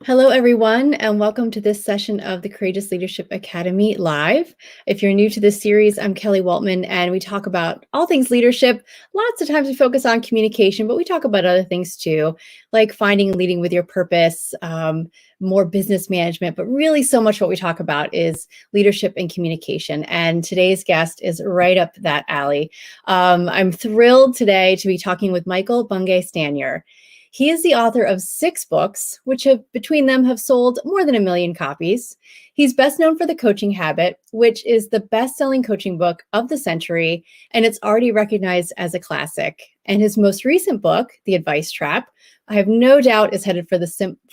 Hello, everyone, and welcome to this session of the Courageous Leadership Academy Live. If you're new to this series, I'm Kelly Waltman, and we talk about all things leadership. Lots of times we focus on communication, but we talk about other things too, like finding and leading with your purpose, more business management, but really so much what we talk about is leadership and communication. And today's guest is right up that alley. I'm thrilled today to be talking with Michael Bungay Stanier. He is the author of 6 books, which between them have sold more than 1 million copies. He's best known for The Coaching Habit, which is the best-selling coaching book of the century, and it's already recognized as a classic. And his most recent book, The Advice Trap, I have no doubt is headed for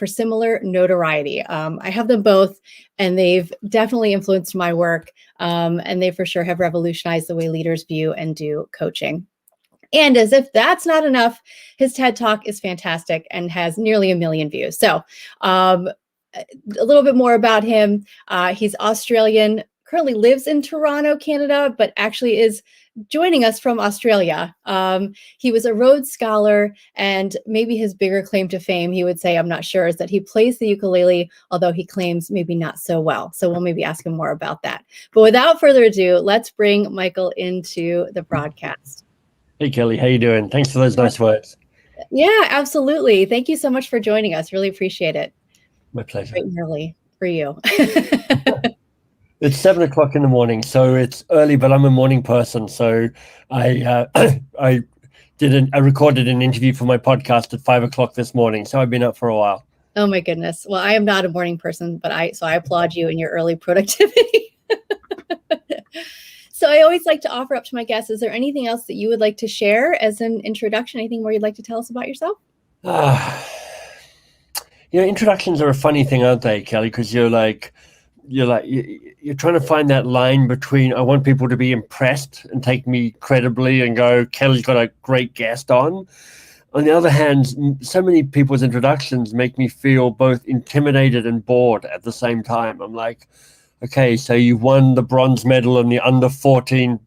similar notoriety. I have them both, and they've definitely influenced my work, and they for sure have revolutionized the way leaders view and do coaching. And as if that's not enough, his TED Talk is fantastic and has nearly 1 million views. So a little bit more about him. He's Australian, currently lives in Toronto, Canada, but actually is joining us from Australia. He was a Rhodes Scholar, and maybe his bigger claim to fame, he would say, I'm not sure, is that he plays the ukulele, although he claims maybe not so well. So we'll maybe ask him more about that. But without further ado, let's bring Michael into the broadcast. Hey, Kelly, how you doing? Thanks for those nice words. Yeah, absolutely. Thank you so much for joining us. Really appreciate it. My pleasure. Great and early for you. It's 7 o'clock in the morning, so it's early, but I'm a morning person. So I recorded an interview for my podcast at 5 o'clock this morning. So I've been up for a while. Oh my goodness. Well, I am not a morning person, but I applaud you in your early productivity. So I always like to offer up to my guests, is there anything else that you would like to share as an introduction? Anything more you'd like to tell us about yourself? Introductions are a funny thing, aren't they, Kelly? Because you're trying to find that line between I want people to be impressed and take me credibly and go, Kelly's got a great guest on. On the other hand, so many people's introductions make me feel both intimidated and bored at the same time. I'm like, okay, so you won the bronze medal in the under 14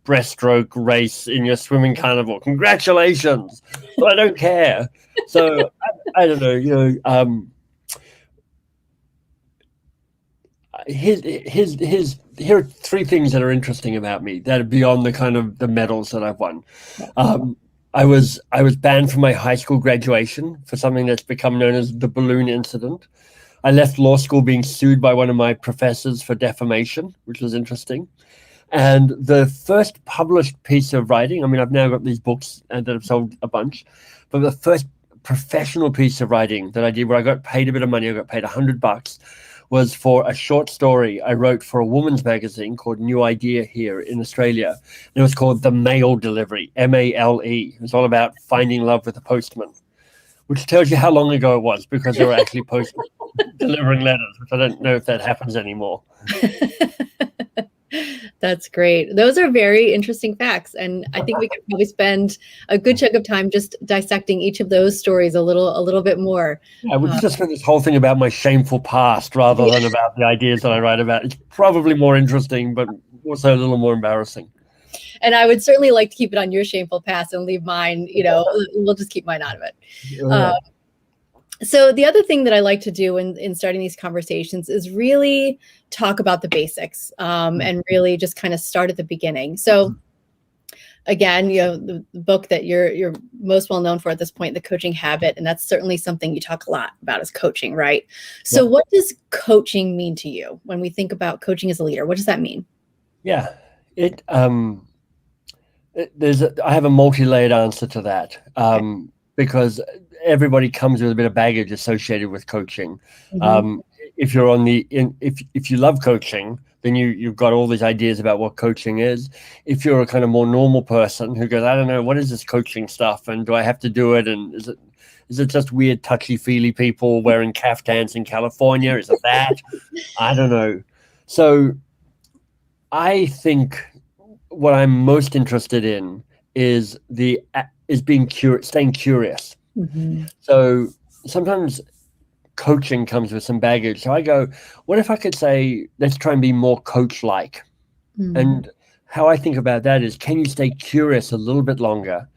breaststroke race in your swimming carnival. Congratulations! But I don't care. So I don't know. Here are 3 things that are interesting about me that are beyond the kind of the medals that I've won. I was banned from my high school graduation for something that's become known as the balloon incident. I left law school being sued by one of my professors for defamation, which was interesting. And the first published piece of writing, I mean, I've now got these books that have sold a bunch, but the first professional piece of writing that I did where I got paid a bit of money, I got paid $100, was for a short story I wrote for a woman's magazine called New Idea here in Australia. And it was called The Mail Delivery, M-A-L-E. It was all about finding love with a postman, which tells you how long ago it was, because they were actually delivering letters, which I don't know if that happens anymore. That's great. Those are very interesting facts. And I think we could probably spend a good chunk of time just dissecting each of those stories a little bit more. Yeah, we just spend this whole thing about my shameful past rather than about the ideas that I write about. It's probably more interesting, but also a little more embarrassing. And I would certainly like to keep it on your shameful past and leave mine, we'll just keep mine out of it. Yeah. So the other thing that I like to do in starting these conversations is really talk about the basics and really just kind of start at the beginning. So again, the book that you're most well known for at this point, The Coaching Habit, and that's certainly something you talk a lot about is coaching, right? So What does coaching mean to you when we think about coaching as a leader? What does that mean? Yeah, I have a multi-layered answer to that because everybody comes with a bit of baggage associated with coaching. Mm-hmm. If you're if you love coaching, then you've got all these ideas about what coaching is. If you're a kind of more normal person who goes, I don't know, what is this coaching stuff, and do I have to do it, and is it just weird touchy-feely people wearing caftans in California? Is it that? I don't know. So I think what I'm most interested in is staying curious. Mm-hmm. So sometimes coaching comes with some baggage. So I go, what if I could say, let's try and be more coach-like? Mm-hmm. And how I think about that is, can you stay curious a little bit longer?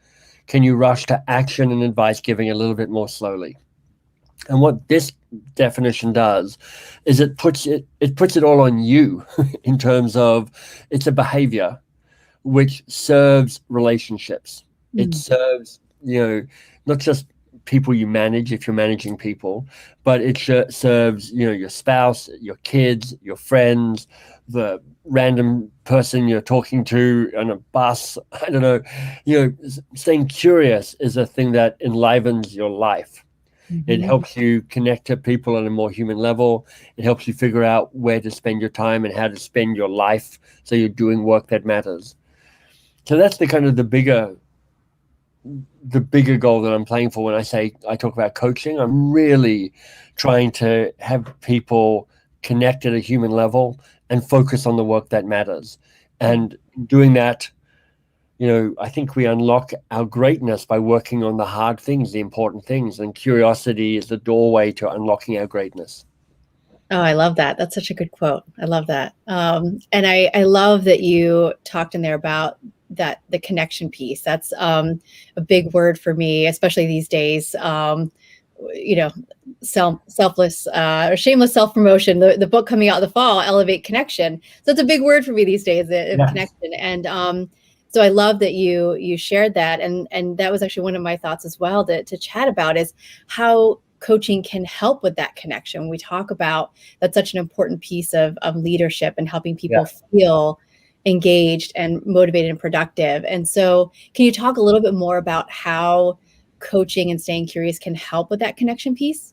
Can you rush to action and advice giving a little bit more slowly? And what this definition does is it puts it all on you in terms of it's a behavior which serves relationships. It serves, not just people you manage if you're managing people, but it serves, your spouse, your kids, your friends, the random person you're talking to on a bus. I don't know. Staying curious is a thing that enlivens your life. It helps you connect to people on a more human level. It helps you figure out where to spend your time and how to spend your life so you're doing work that matters. So that's the kind of the bigger goal that I'm playing for when I talk about coaching. I'm really trying to have people connect at a human level and focus on the work that matters. And doing that, I think we unlock our greatness by working on the hard things, the important things, and curiosity is the doorway to unlocking our greatness. Oh, I love that. That's such a good quote. I love that. And I love that you talked in there about the connection piece. That's a big word for me, especially these days. Selfless or shameless self-promotion. The book coming out in the fall, Elevate Connection. So it's a big word for me these days, connection. And so I love that you shared that. And that was actually one of my thoughts as well to chat about is how coaching can help with that connection. We talk about that's such an important piece of leadership and helping people feel engaged and motivated and productive. And so can you talk a little bit more about how coaching and staying curious can help with that connection piece?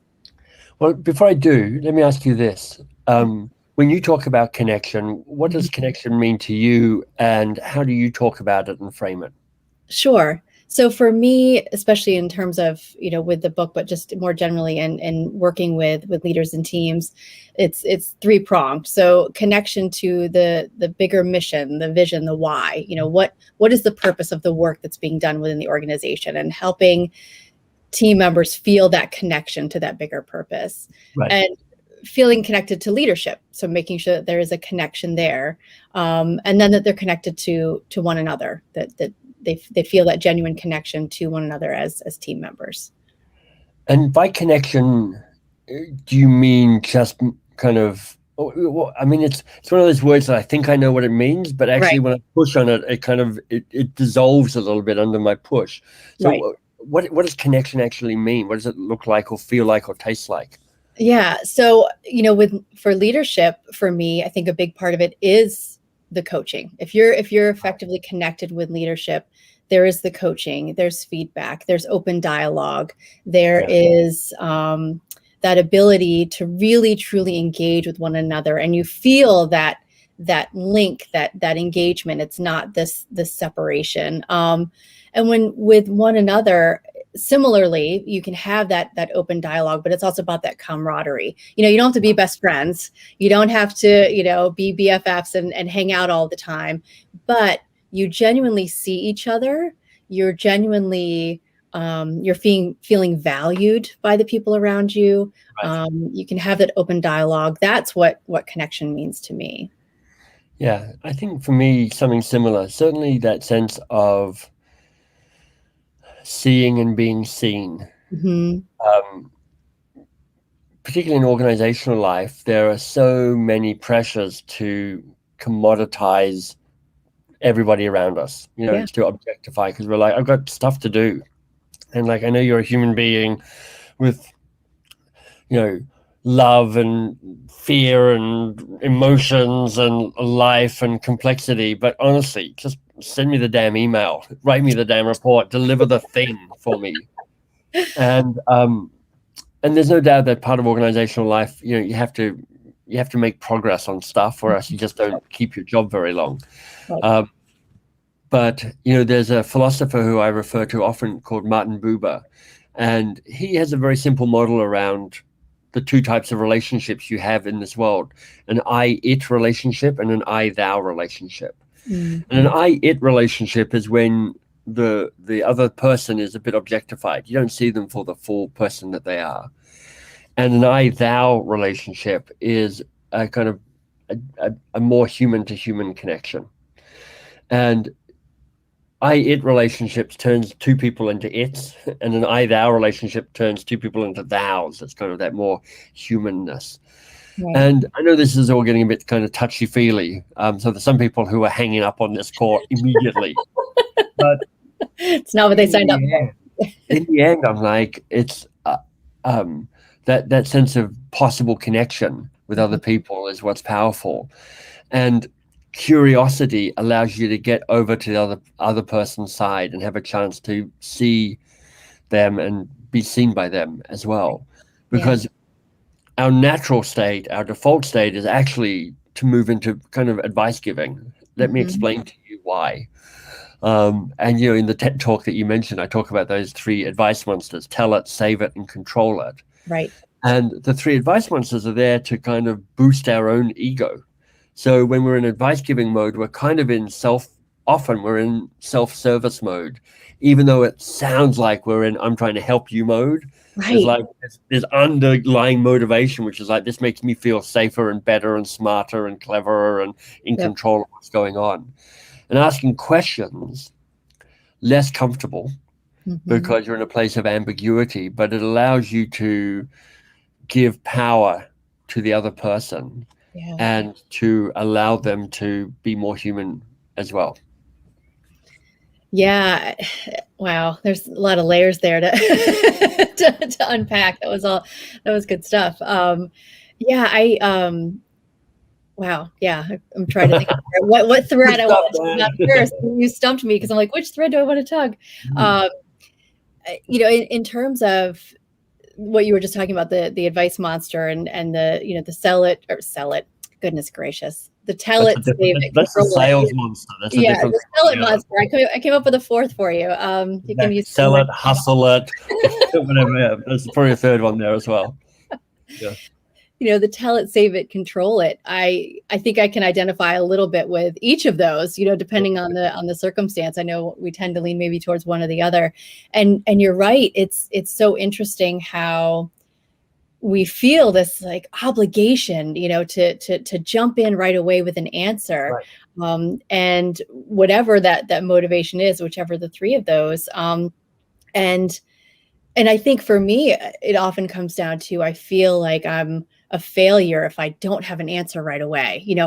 Well, before I do, let me ask you this. When you talk about connection, what does connection mean to you, and how do you talk about it and frame it? Sure. So for me, especially in terms of, with the book, but just more generally and working with leaders and teams, it's three-pronged. So connection to the bigger mission, the vision, the why, what is the purpose of the work that's being done within the organization, and helping team members feel that connection to that bigger purpose. Right. And feeling connected to leadership. So making sure that there is a connection there. And then that they're connected to one another, that they feel that genuine connection to one another as team members. And by connection, do you mean just kind of, I mean, it's one of those words that I think I know what it means, but actually when I push on it, it dissolves a little bit under my push. So what does connection actually mean? What does it look like or feel like or taste like? Yeah. So, for leadership, for me, I think a big part of it is the coaching. If you're effectively connected with leadership, there is the coaching, there's feedback, there's open dialogue, there is that ability to really truly engage with one another, and you feel that link, that engagement. It's not this separation. And when with one another, similarly, you can have that open dialogue, but it's also about that camaraderie. You don't have to be best friends. You don't have to, be BFFs and hang out all the time, but you genuinely see each other. You're genuinely, you're feeling valued by the people around you. Right. You can have that open dialogue. That's what connection means to me. Yeah, I think for me, something similar, certainly that sense of seeing and being seen. Particularly in organizational life, there are so many pressures to commoditize everybody around us, to objectify, because we're like, I've got stuff to do. And I know you're a human being with, love and fear and emotions and life and complexity. But honestly, just send me the damn email, write me the damn report, deliver the thing for me. And there's no doubt that part of organizational life, you have to make progress on stuff, or else you just don't keep your job very long. Right. But there's a philosopher who I refer to often called Martin Buber, and he has a very simple model around the two types of relationships you have in this world: an I-it relationship and an I-thou relationship. And an I-it relationship is when the other person is a bit objectified. You don't see them for the full person that they are. And an I-thou relationship is a kind of a more human to human connection. And I-it relationships turns two people into its, and an I-thou relationship turns two people into thous. It's kind of that more humanness. Right. And I know this is all getting a bit kind of touchy-feely. So there's some people who are hanging up on this core immediately. But it's not what they signed up for. In the end, I'm like, it's that sense of possible connection with other people is what's powerful. And curiosity allows you to get over to the other person's side and have a chance to see them and be seen by them as well. Because our natural state, our default state is actually to move into kind of advice giving. Let me explain to you why. And, you know, in the TED talk that you mentioned, I talk about those three advice monsters: tell it, save it, and control it. Right. And the three advice monsters are there to kind of boost our own ego. So when we're in advice giving mode, we're kind of often we're in self-service mode, even though it sounds like we're in I'm trying to help you mode. Right. There's like this underlying motivation, which is like, this makes me feel safer and better and smarter and cleverer and in control of what's going on. And asking questions, less comfortable because you're in a place of ambiguity, but it allows you to give power to the other person and to allow them to be more human as well. Yeah. Wow. There's a lot of layers there to to unpack. That was good stuff. Wow. Yeah. I'm trying to think of what thread I want to talk about first. You stumped me because I'm like, which thread do I want to tug? You know, in terms of what you were just talking about, the advice monster and the, you know, the sell it. Goodness gracious. The tell it, save it. That's the sales monster. That's a different. The sell it monster. I came up with a fourth for you. You can use sell it, hustle it, whatever. Yeah, there's probably a third one there as well. Yeah. You know, the tell it, save it, control it. I think I can identify a little bit with each of those, you know, depending on the circumstance. I know we tend to lean maybe towards one or the other. And you're right. It's so interesting how we feel this like obligation, you know, to jump in right away with an answer. Right. And whatever that motivation is, whichever the three of those. And I think for me, it often comes down to, I feel like I'm a failure if I don't have an answer right away. You know,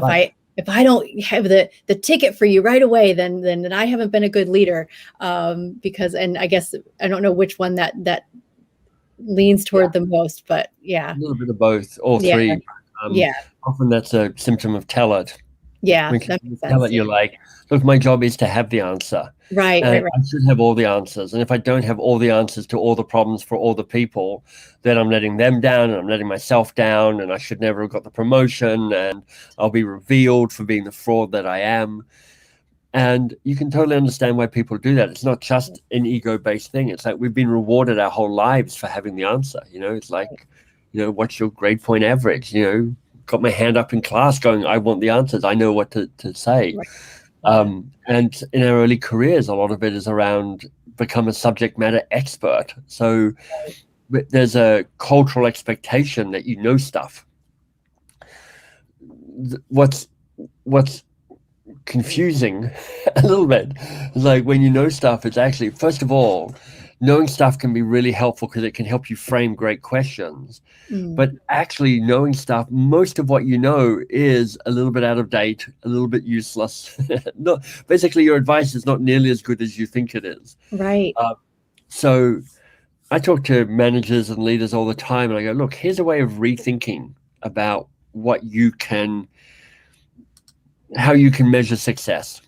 if I don't have the ticket for you right away, then I haven't been a good leader. Because, and I guess I don't know which one that leans toward the most, but a little bit of both, all three. Often that's a symptom of tell it. Yeah, when that makes sense. Tell it, you're like, look, my job is to have the answer. Right. I should have all the answers. And if I don't have all the answers to all the problems for all the people, then I'm letting them down and I'm letting myself down, and I should never have got the promotion, and I'll be revealed for being the fraud that I am. And you can totally understand why people do that. It's not just an ego-based thing. It's like we've been rewarded our whole lives for having the answer. You know, it's like, you know, what's your grade point average? You know, got my hand up in class going, I want the answers. I know what to say. Right. And in our early careers, a lot of it is around become a subject matter expert. So there's a cultural expectation that you know stuff. What's confusing a little bit is like when you know stuff, it's actually, first of all, knowing stuff can be really helpful because it can help you frame great questions. But actually knowing stuff, most of what you know is a little bit out of date, a little bit useless. No, basically your advice is not nearly as good as you think it is. Right. So I talk to managers and leaders all the time, and I go, look, here's a way of rethinking about how you can measure success.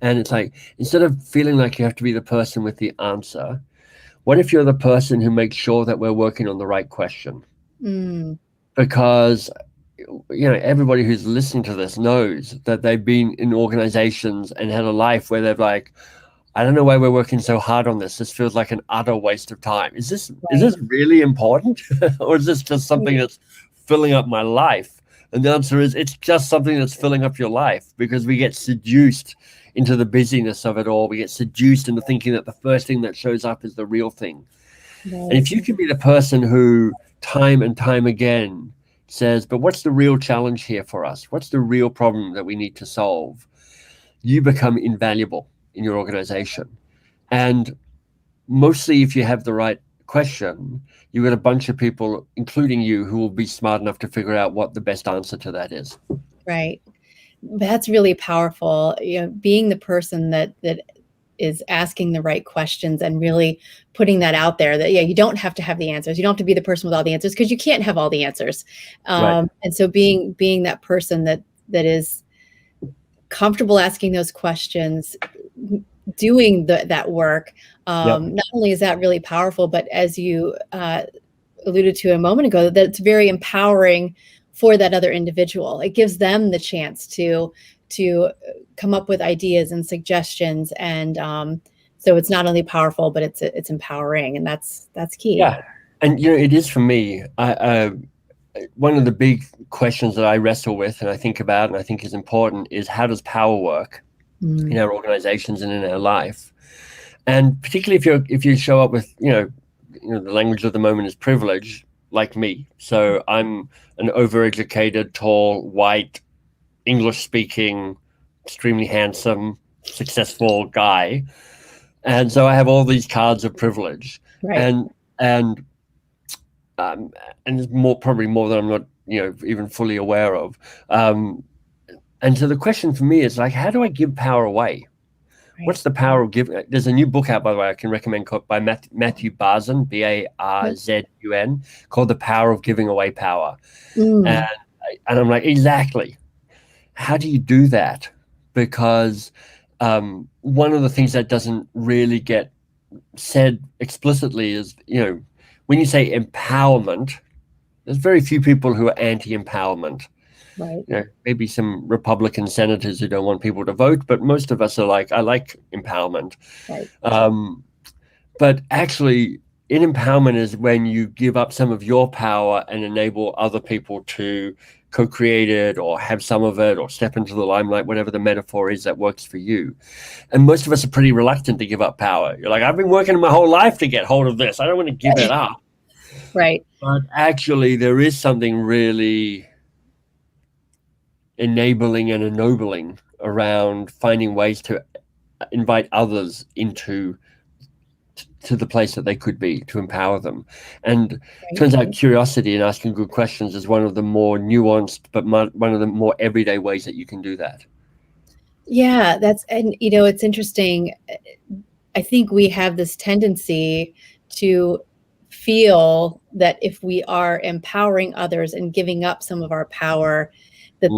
And it's like, instead of feeling like you have to be the person with the answer, what if you're the person who makes sure that we're working on the right question? Because, you know, everybody who's listening to this knows that they've been in organizations and had a life where they're like, I don't know why we're working so hard on this. This feels like an utter waste of time. Is this really important? Or is this just something that's filling up my life? And the answer is, it's just something that's filling up your life, because we get seduced into the busyness of it all. We get seduced into thinking that the first thing that shows up is the real thing. Right. And if you can be the person who time and time again says, but what's the real challenge here for us? What's the real problem that we need to solve? You become invaluable. in your organization. And mostly if you have the right question, you've got a bunch of people, including you, who will be smart enough to figure out what the best answer to that is. Right. That's really powerful. Being the person that is asking the right questions and really putting that out there, that you don't have to have the answers. You don't have to be the person with all the answers, because you can't have all the answers. Right. And so being that person that is comfortable asking those questions, doing that work, not only is that really powerful, but as you alluded to a moment ago, that it's very empowering for that other individual. It gives them the chance to come up with ideas and suggestions, and so it's not only powerful, but it's empowering, and that's key. Yeah, and it is for me. One of the big questions that I wrestle with and I think about and I think is important is, how does power work in our organizations and in our life? And particularly if you show up with the language of the moment is privilege, like me. So I'm an overeducated, tall, white, English-speaking, extremely handsome, successful guy, and so I have all these cards of privilege, Right. and there's probably more than I'm not even fully aware of. And so the question for me is, like, how do I give power away? Right. What's the power of giving? There's a new book out, by the way, I can recommend, by Matthew Barzun, Barzun, called The Power of Giving Away Power. And I'm like, exactly. How do you do that? Because one of the things that doesn't really get said explicitly is, when you say empowerment, there's very few people who are anti-empowerment. Right. Maybe some Republican senators who don't want people to vote, but most of us are like, I like empowerment. Right. But actually, in empowerment is when you give up some of your power and enable other people to co-create it, or have some of it, or step into the limelight, whatever the metaphor is that works for you. And most of us are pretty reluctant to give up power. You're like, I've been working my whole life to get hold of this. I don't want to give it up. Right. But actually, there is something really enabling and ennobling around finding ways to invite others into the place that they could be, to empower them. And it turns out curiosity and asking good questions is one of the more nuanced, but one of the more everyday ways that you can do that. Yeah, it's interesting. I think we have this tendency to feel that if we are empowering others and giving up some of our power,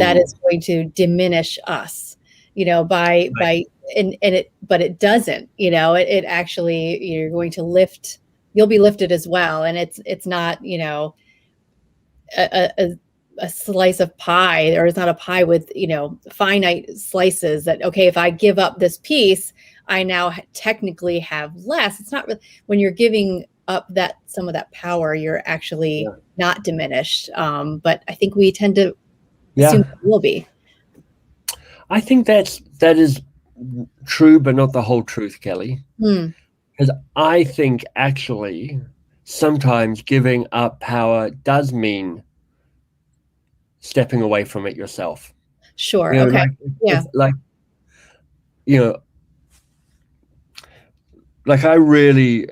that is going to diminish us, by but it doesn't. It actually, you'll be lifted as well, and it's not a slice of pie, or it's not a pie with finite slices, that okay, if I give up this piece, I now technically have less. It's not when you're giving up some of that power, you're actually not diminished. But I think we tend to assume it will be. I think that is true, but not the whole truth, Kelly. Because I think actually sometimes giving up power does mean stepping away from it yourself. Sure. Okay. Like I really,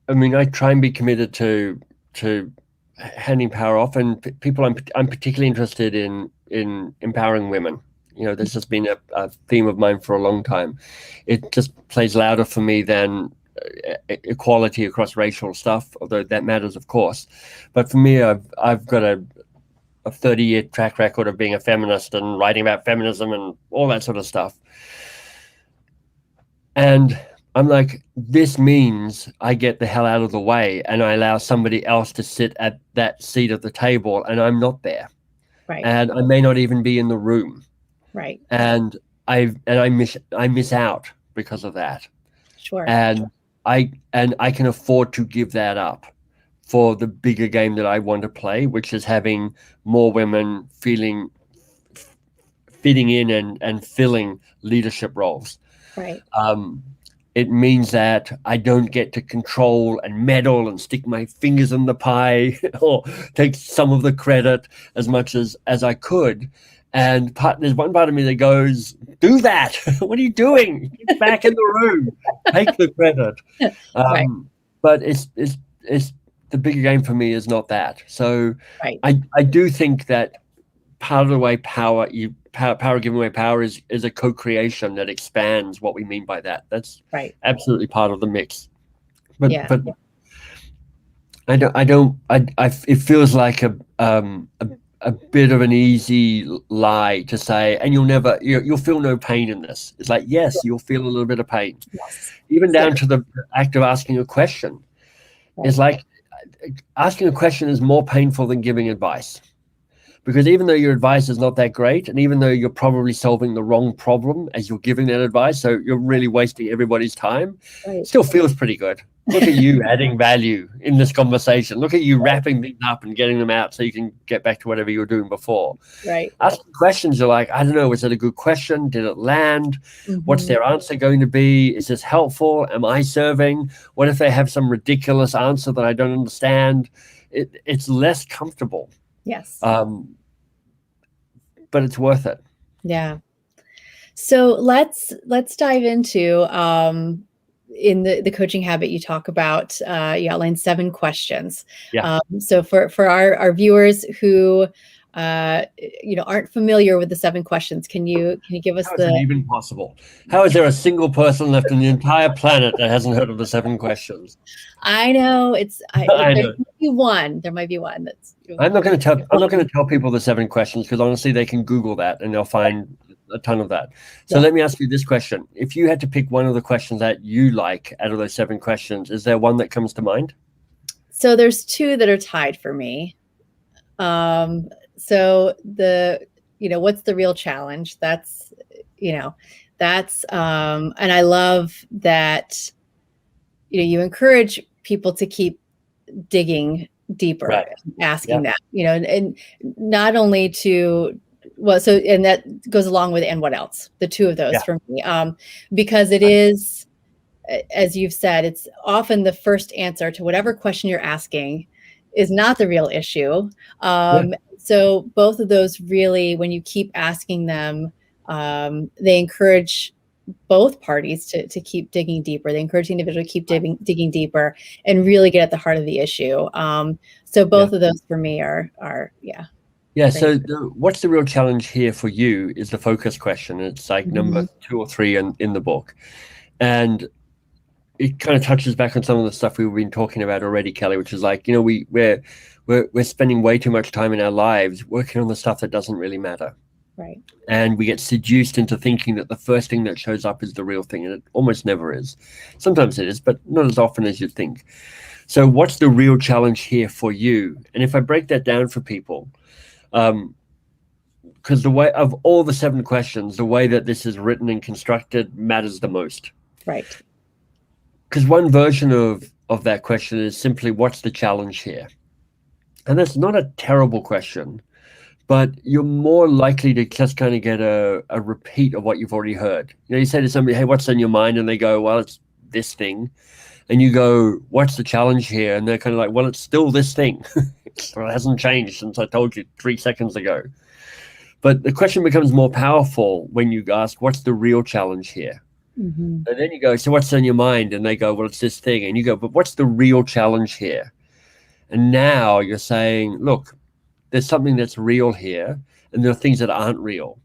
I try and be committed to handing power off, and people I'm particularly interested in empowering women. This has been a theme of mine for a long time. It just plays louder for me than equality across racial stuff, although that matters, of course. But for me, I've got a 30-year track record of being a feminist and writing about feminism and all that sort of stuff. And I'm like, this means I get the hell out of the way and I allow somebody else to sit at that seat of the table, and I'm not there. Right. And I may not even be in the room. Right. And I miss out because of that. Sure. And I can afford to give that up for the bigger game that I want to play, which is having more women fitting in and filling leadership roles. Right. it means that I don't get to control and meddle and stick my fingers in the pie or take some of the credit as much as I could. And there's one part of me that goes, do that. What are you doing? Get back in the room. Take the credit. Right. But it's the bigger game for me is not that. So Right. I do think that part of the way power giving away power is a co-creation that expands what we mean by that. That's Right. absolutely part of the mix. But Yeah. but it feels like a bit of an easy lie to say, and you'll feel no pain in this. It's like, yes, you'll feel a little bit of pain. Yes. Even down to the act of asking a question. Right. It's like asking a question is more painful than giving advice. Because even though your advice is not that great, and even though you're probably solving the wrong problem as you're giving that advice, so you're really wasting everybody's time, it still feels pretty good. Look at you adding value in this conversation. Look at you wrapping things up and getting them out so you can get back to whatever you were doing before. Right. Asking questions, you're like, I don't know, was it a good question? Did it land? What's their answer going to be? Is this helpful? Am I serving? What if they have some ridiculous answer that I don't understand? It's less comfortable. Yes. But it's worth it. Yeah. So let's dive into in the coaching habit you talk about. You outline 7 questions. Yeah. So for our viewers who aren't familiar with the 7 questions, can you give us How is it even possible? How is there a single person left on the entire planet that hasn't heard of the 7 questions? I know I know. There might be one that's. I'm not going to tell people the 7 questions, because honestly, they can Google that and they'll find a ton of that. So let me ask you this question: if you had to pick one of the questions that you like out of those 7 questions, is there one that comes to mind? So there's 2 that are tied for me. So what's the real challenge? That's and I love that, you encourage people to keep digging deeper, Right. asking that, and not only and that goes along with, and what else? The 2 of those for me, because it is, as you've said, it's often the first answer to whatever question you're asking is not the real issue. So both of those really, when you keep asking them, they encourage both parties to keep digging deeper. They encourage the individual to keep digging deeper and really get at the heart of the issue. So both of those for me are. Yeah. So what's the real challenge here for you is the focus question. It's like number 2 or 3 in the book. And it kind of touches back on some of the stuff we've been talking about already, Kelly, which is like, we're spending way too much time in our lives working on the stuff that doesn't really matter. Right. And we get seduced into thinking that the first thing that shows up is the real thing, and it almost never is. Sometimes it is, but not as often as you'd think. So what's the real challenge here for you? And if I break that down for people, because the way of all the 7 questions, the way that this is written and constructed matters the most. Right. Because one version of that question is simply, what's the challenge here? And that's not a terrible question, but you're more likely to just kind of get a repeat of what you've already heard. You say to somebody, hey, what's on your mind? And they go, well, it's this thing. And you go, what's the challenge here? And they're kind of like, well, it's still this thing. It hasn't changed since I told you 3 seconds ago. But the question becomes more powerful when you ask, what's the real challenge here? And then you go, so what's on your mind? And they go, well, it's this thing. And you go, but what's the real challenge here? And now you're saying, look, there's something that's real here, and there are things that aren't real.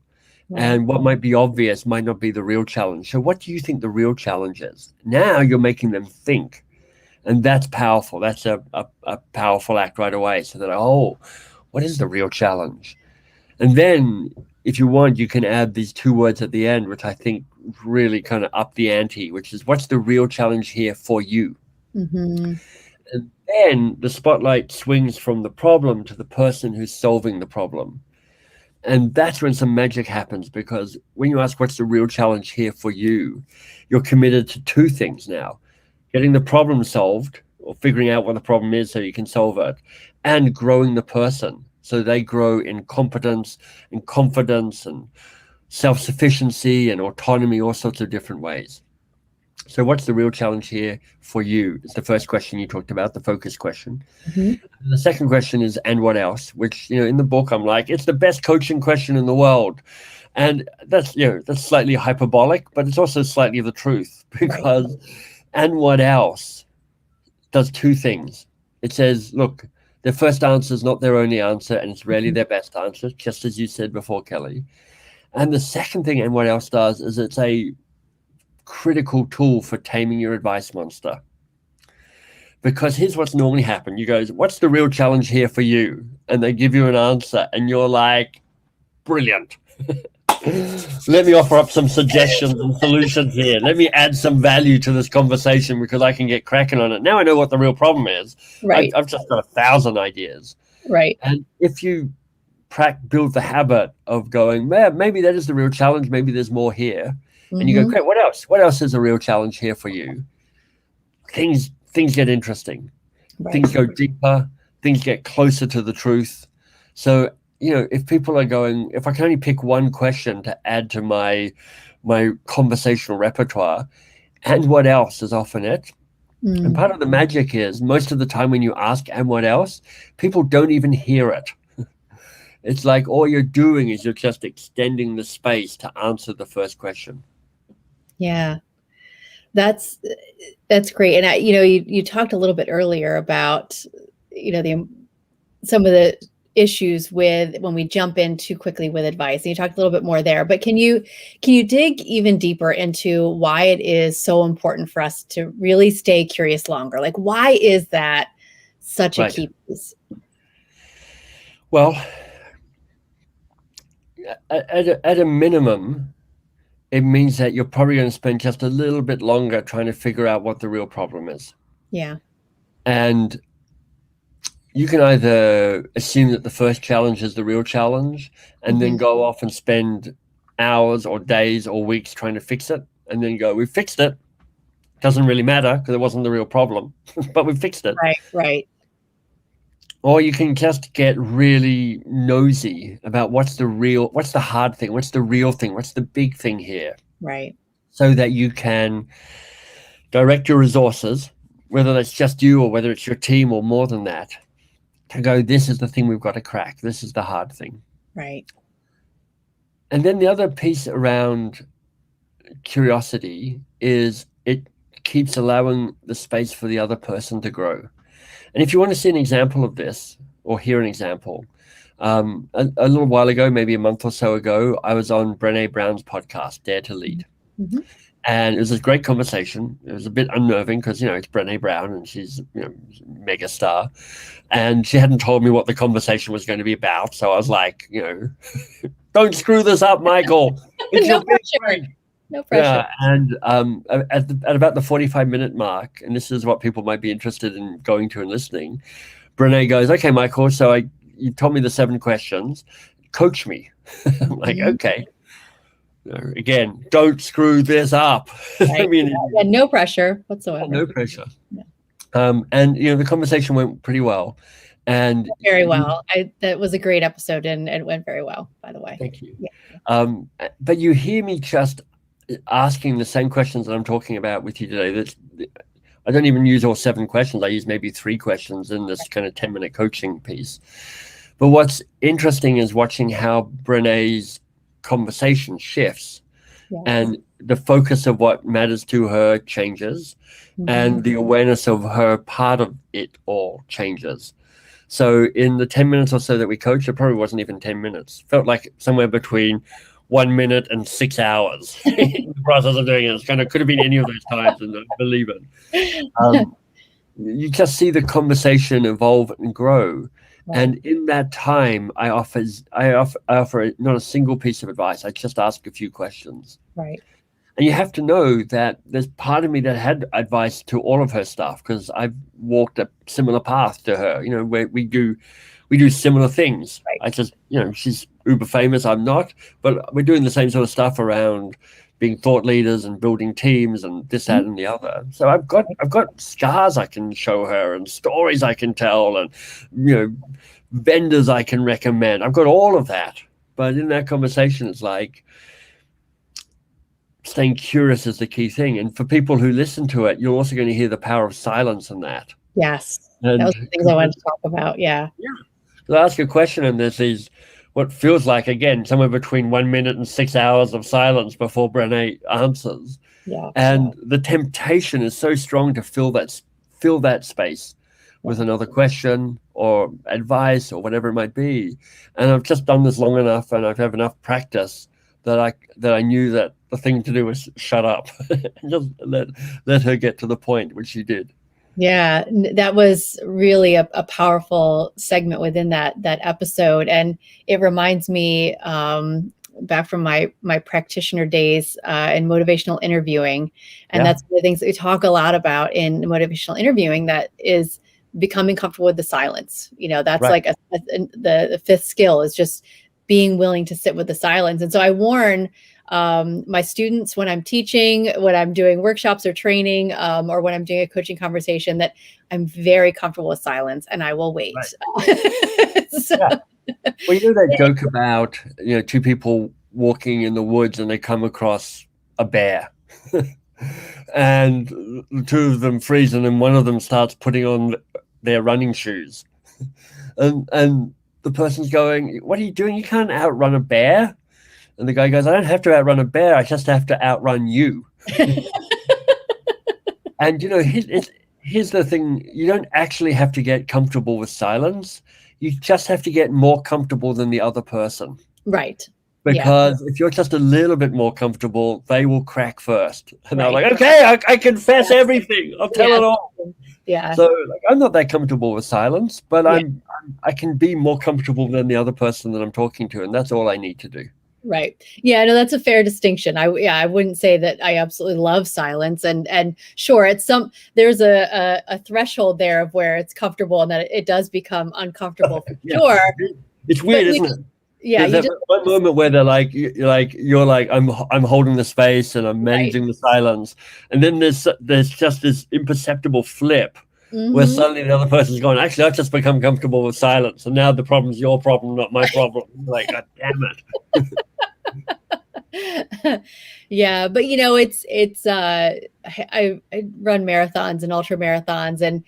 Right. And what might be obvious might not be the real challenge. So what do you think the real challenge is? Now you're making them think. And that's powerful. That's a powerful act right away. So that, what is the real challenge? And then if you want, you can add these 2 words at the end, which I think really kind of up the ante, which is, what's the real challenge here for you? And then the spotlight swings from the problem to the person who's solving the problem. And that's when some magic happens, because when you ask, what's the real challenge here for you, you're committed to 2 things now: getting the problem solved, or figuring out what the problem is so you can solve it, and growing the person so they grow in competence and confidence and self-sufficiency and autonomy, all sorts of different ways. So what's the real challenge here for you? It's the first question you talked about, the focus question. The second question is, and what else? Which, in the book, I'm like, it's the best coaching question in the world. And that's slightly hyperbolic, but it's also slightly the truth, because and what else does two things. It says, look, their first answer is not their only answer, and it's rarely their best answer, just as you said before, Kelly. And the second thing, and what else does, is it's a critical tool for taming your advice monster. Because here's what's normally happened. You go, what's the real challenge here for you? And they give you an answer, and you're like, brilliant. Let me offer up some suggestions and solutions here. Let me add some value to this conversation, because I can get cracking on it. Now I know what the real problem is. Right. I've just got 1,000 ideas. Right. And if you build the habit of going, maybe that is the real challenge, maybe there's more here. And you go, great, what else? What else is a real challenge here for you? Things get interesting. Right. Things go deeper. Things get closer to the truth. So, if people are going, if I can only pick one question to add to my conversational repertoire, and what else is often it. And part of the magic is, most of the time when you ask and what else, people don't even hear it. It's like all you're doing is you're just extending the space to answer the first question. Yeah, that's great. And you talked a little bit earlier about some of the issues with when we jump in too quickly with advice, and you talked a little bit more there. But can you dig even deeper into why it is so important for us to really stay curious longer? Like, why is that such a key piece? Well, at a minimum, it means that you're probably going to spend just a little bit longer trying to figure out what the real problem is. Yeah. And you can either assume that the first challenge is the real challenge, and then go off and spend hours or days or weeks trying to fix it, and then go, we fixed it. Doesn't really matter because it wasn't the real problem, but we fixed it. Right. Or you can just get really nosy about what's the hard thing, what's the real thing, what's the big thing here. Right. So that you can direct your resources, whether that's just you or whether it's your team or more than that, to go, this is the thing we've got to crack. This is the hard thing. Right. And then the other piece around curiosity is it keeps allowing the space for the other person to grow. And if you want to see an example of this or hear an example, a little while ago, maybe a month or so ago, I was on Brene Brown's podcast, Dare to Lead. And it was a great conversation. It was a bit unnerving because, it's Brene Brown and she's, mega star. And she hadn't told me what the conversation was going to be about. So I was like, don't screw this up, Michael. It's No pressure. No pressure. Yeah, and at about the 45-minute mark, and this is what people might be interested in going to and listening, Brene goes, okay, Michael, so you told me the 7 questions. Coach me. I'm like, okay. Again, don't screw this up. Right. I mean, no pressure whatsoever. No pressure. Yeah. And the conversation went pretty well. And very well. That was a great episode, and it went very well, by the way. Thank you. Yeah. But you hear me just asking the same questions that I'm talking about with you today. I don't even use all 7 questions. I use maybe 3 questions in this kind of 10-minute coaching piece. But what's interesting is watching how Brene's conversation shifts, and the focus of what matters to her changes, and the awareness of her part of it all changes. So in the 10 minutes or so that we coached, it probably wasn't even 10 minutes. Felt like somewhere between 1 minute and 6 hours in the process of doing it. It could have been any of those times, and I believe it. You just see the conversation evolve and grow. Right. And in that time, I offer not a single piece of advice. I just ask a few questions. Right. And you have to know that there's part of me that had advice to all of her stuff, because I've walked a similar path to her, where we do similar things. Right. I just, she's uber famous, I'm not, but we're doing the same sort of stuff around being thought leaders and building teams and this, that, and the other. So I've got scars I can show her, and stories I can tell, and vendors I can recommend. I've got all of that. But in that conversation, it's like, staying curious is the key thing. And for people who listen to it, you're also going to hear the power of silence in that. Yes. And That was the things I wanted to talk about. Yeah. I'll ask you a question, and there's these, what feels like, again, somewhere between 1 minute and 6 hours of silence before Brene answers. Yeah. And the temptation is so strong to fill that space with another question or advice or whatever it might be. And I've just done this long enough, and I've had enough practice that I knew that the thing to do was shut up and just let her get to the point, which she did. Yeah, that was really a powerful segment within that episode, and it reminds me back from my practitioner days in motivational interviewing, and that's one of the things that we talk a lot about in motivational interviewing. That is becoming comfortable with the silence. That's Right. like the fifth skill is just being willing to sit with the silence. And so I warn my students when I'm teaching, when I'm doing workshops or training, or when I'm doing a coaching conversation, that I'm very comfortable with silence and I will wait. Right. Well, that joke about, two people walking in the woods and they come across a bear and the two of them freeze, and then one of them starts putting on their running shoes. And the person's going, "What are you doing? You can't outrun a bear." And the guy goes, "I don't have to outrun a bear. I just have to outrun you." And, here's the thing. You don't actually have to get comfortable with silence. You just have to get more comfortable than the other person. Right. Because if you're just a little bit more comfortable, they will crack first. And they're like, "Okay, I confess everything. I'll tell it all." Yeah. So I'm not that comfortable with silence, but I can be more comfortable than the other person that I'm talking to. And that's all I need to do. Right. Yeah, no, that's a fair distinction. I wouldn't say that I absolutely love silence, and sure, there's a threshold there of where it's comfortable and that it does become uncomfortable for sure. It's weird, isn't it? Yeah. There's one moment where they're like, you're like, I'm holding the space and I'm managing the silence, and then there's just this imperceptible flip. Mm-hmm. Where suddenly the other person's going, "Actually, I've just become comfortable with silence, and now the problem's your problem, not my problem." Like, God damn it. Yeah, but it's I run marathons and ultra marathons, and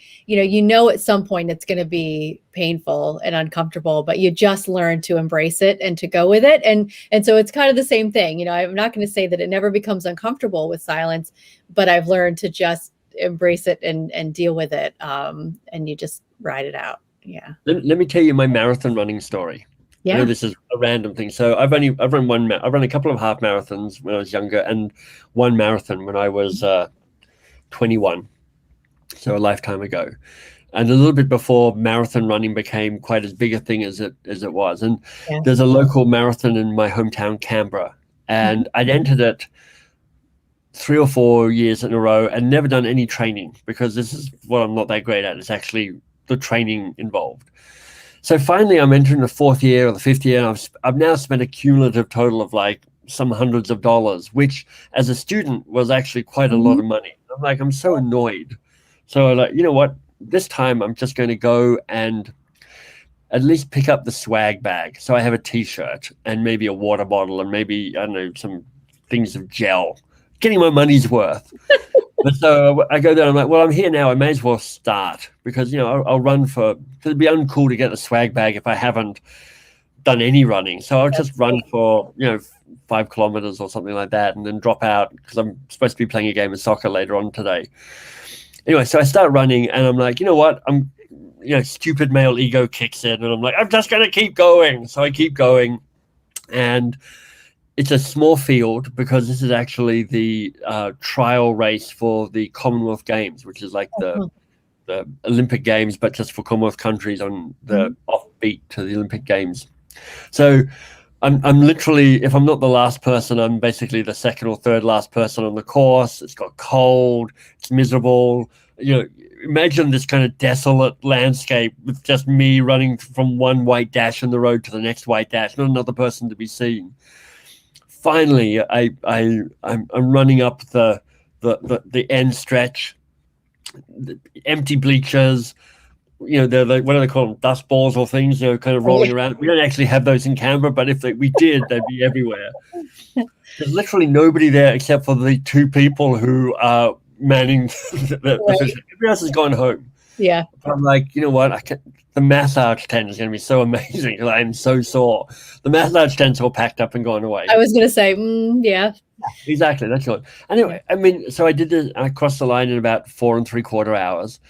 at some point it's going to be painful and uncomfortable, but you just learn to embrace it and to go with it, and so it's kind of the same thing. I'm not going to say that it never becomes uncomfortable with silence, but I've learned to just embrace it and deal with it, and you just ride it out. Yeah. Let me tell you my marathon running story. Yeah. I know this is a random thing. So I've run a couple of half marathons when I was younger, and one marathon when I was 21, so a lifetime ago, and a little bit before marathon running became quite as big a thing as it was. And there's a local marathon in my hometown, Canberra, and I'd entered it 3 or 4 years in a row and never done any training, because this is what I'm not that great at. It's actually the training involved. So finally I'm entering the 4th year or the 5th year, and I've now spent a cumulative total of like some hundreds of dollars, which as a student was actually quite a lot of money. I'm like, I'm so annoyed. So like, you know what? This time I'm just going to go and at least pick up the swag bag. So I have a t-shirt and maybe a water bottle and maybe, I don't know, some things of gel. Getting my money's worth. But so I go there, I'm like, well, I'm here now. I may as well start, because, I'll run because it'd be uncool to get the swag bag if I haven't done any running. So I'll just run for, 5 kilometers or something like that, and then drop out because I'm supposed to be playing a game of soccer later on today. Anyway, so I start running and I'm like, you know what? Stupid male ego kicks in and I'm like, I'm just going to keep going. So I keep going, and it's a small field because this is actually the trial race for the Commonwealth Games, which is like the Olympic Games, but just for Commonwealth countries on the offbeat to the Olympic Games. So I'm literally, if I'm not the last person, I'm basically the second or third last person on the course. It's got cold, it's miserable. Imagine this kind of desolate landscape with just me running from one white dash in the road to the next white dash, not another person to be seen. Finally, I'm running up the end stretch, the empty bleachers, they're like, what do they call them? Dust balls or things, kind of rolling around. We don't actually have those in Canberra, but if we did, they'd be everywhere. There's literally nobody there except for the two people who are manning the position. Everybody else has gone home. Yeah. But I'm like, you know what? The massage tent is going to be so amazing because I'm so sore. The massage tent's all packed up and gone away. I was going to say, yeah. Exactly. That's good. Anyway, I mean, so I did this. I crossed the line in about 4 3/4 hours.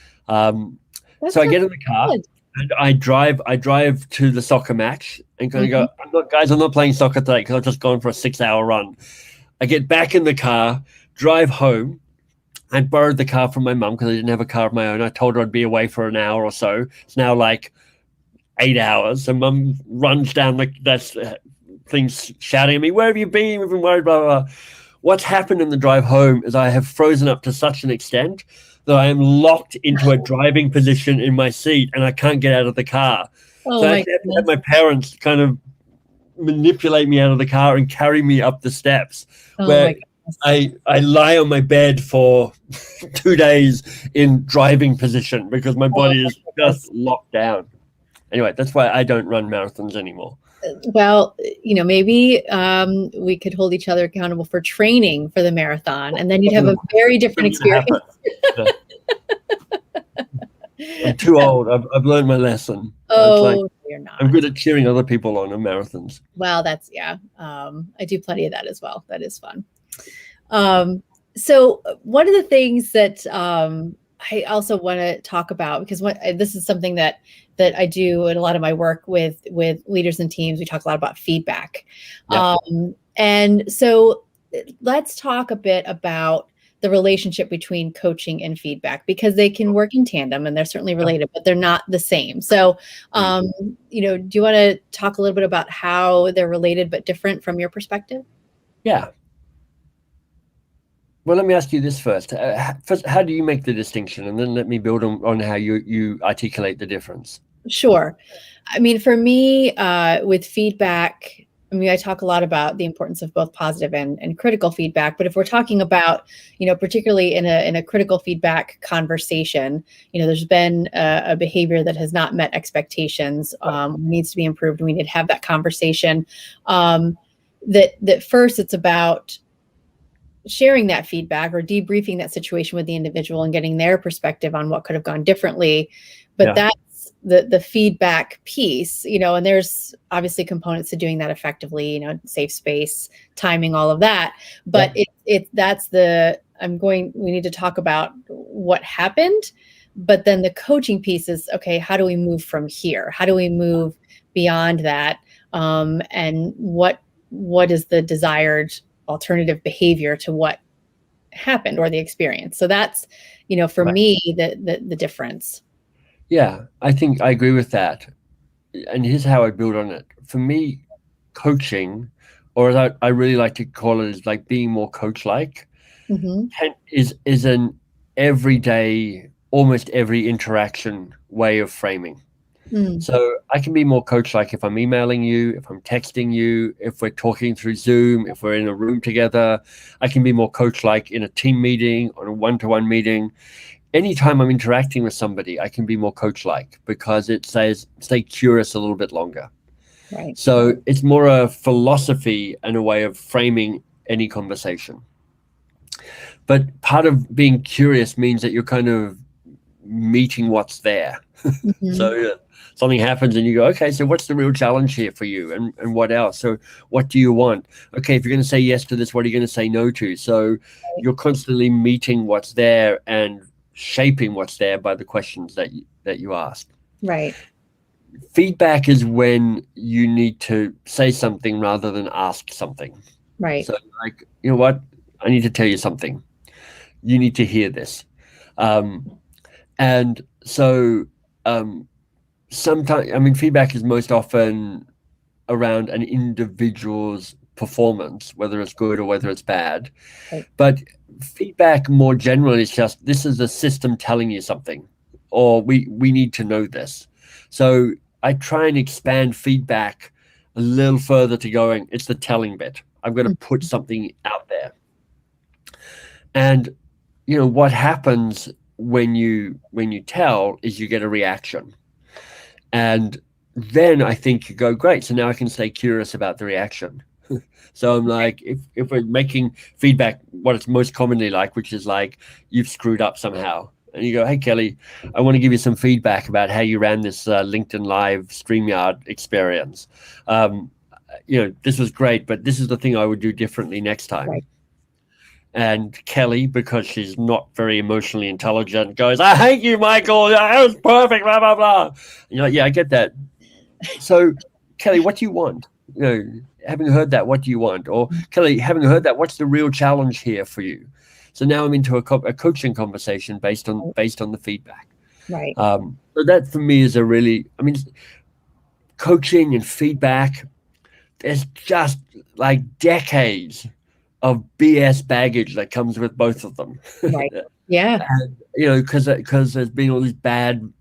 So I get in the car and I drive to the soccer match and kind of go, I'm not playing soccer today because I've just gone for a 6-hour run. I get back in the car, drive home. I borrowed the car from my mum because I didn't have a car of my own. I told her I'd be away for an hour or so. It's now like 8 hours. And mum runs down that thing shouting at me, where have you been? We've been worried, blah, blah, blah. What's happened in the drive home is I have frozen up to such an extent that I am locked into a driving position in my seat and I can't get out of the car. So I have to have my parents kind of manipulate me out of the car and carry me up the steps. Where I lie on my bed for 2 days in driving position because my body is just locked down. Anyway, that's why I don't run marathons anymore. Well, maybe we could hold each other accountable for training for the marathon, and then you'd have a very different experience. I'm too old. I've learned my lesson. You're not. I'm good at cheering other people on in marathons. Well, that's, I do plenty of that as well. That is fun. So one of the things that I also want to talk about, because this is something that I do in a lot of my work with leaders and teams. We talk a lot about feedback. Yeah. And so let's talk a bit about the relationship between coaching and feedback, because they can work in tandem and they're certainly related, but they're not the same. So, do you want to talk a little bit about how they're related but different from your perspective? Yeah. Well, let me ask you this first. First, how do you make the distinction? And then let me build on how you articulate the difference. Sure. I mean, for me, with feedback, I talk a lot about the importance of both positive and critical feedback. But if we're talking about, particularly in a critical feedback conversation, there's been a behavior that has not met expectations, needs to be improved. We need to have that conversation. That first, it's about sharing that feedback or debriefing that situation with the individual and getting their perspective on what could have gone differently. But that's the feedback piece, and there's obviously components to doing that effectively, safe space, timing, all of that. But we need to talk about what happened, but then the coaching piece is, okay, how do we move from here? How do we move beyond that? And what is the desired alternative behavior to what happened or the experience? So that's, for me, the difference. Yeah, I think I agree with that. And here's how I build on it. For me, coaching, or as I really like to call it, is like being more coach-like, is an everyday, almost every interaction way of framing. So I can be more coach-like if I'm emailing you, if I'm texting you, if we're talking through Zoom, if we're in a room together. I can be more coach-like in a team meeting, on a one-to-one meeting. Anytime I'm interacting with somebody, I can be more coach-like because it says stay curious a little bit longer. Right. So it's more a philosophy and a way of framing any conversation. But part of being curious means that you're kind of meeting what's there. So something happens and you go, okay, so what's the real challenge here for you? And what else? So what do you want? Okay, if you're going to say yes to this, what are you going to say no to? So you're constantly meeting what's there and shaping what's there by the questions that you ask. Right. Feedback is when you need to say something rather than ask something. Right. So like, you know what? I need to tell you something. You need to hear this. And so sometimes, feedback is most often around an individual's performance, whether it's good or whether it's bad. Right. But feedback more generally is just, this is the system telling you something, or we need to know this. So I try and expand feedback a little further to going, it's the telling bit. I've got to put something out there. And, what happens when you tell is you get a reaction, and then I think you go, great, so now I can stay curious about the reaction. So I'm like, if we're making feedback what it's most commonly like, which is like you've screwed up somehow, and you go, hey Kelly, I want to give you some feedback about how you ran this LinkedIn Live StreamYard experience. This was great, but this is the thing I would do differently next time. Right. And Kelly, because she's not very emotionally intelligent, goes, I hate you, Michael. That was perfect, blah, blah, blah. And you're like, yeah, I get that. So, Kelly, what do you want? Having heard that, what do you want? Or, Kelly, having heard that, what's the real challenge here for you? So now I'm into a coaching conversation based on the feedback. Right. So that for me is coaching and feedback, there's just like decades of BS baggage that comes with both of them. Right. Yeah. And, because there's been all these bad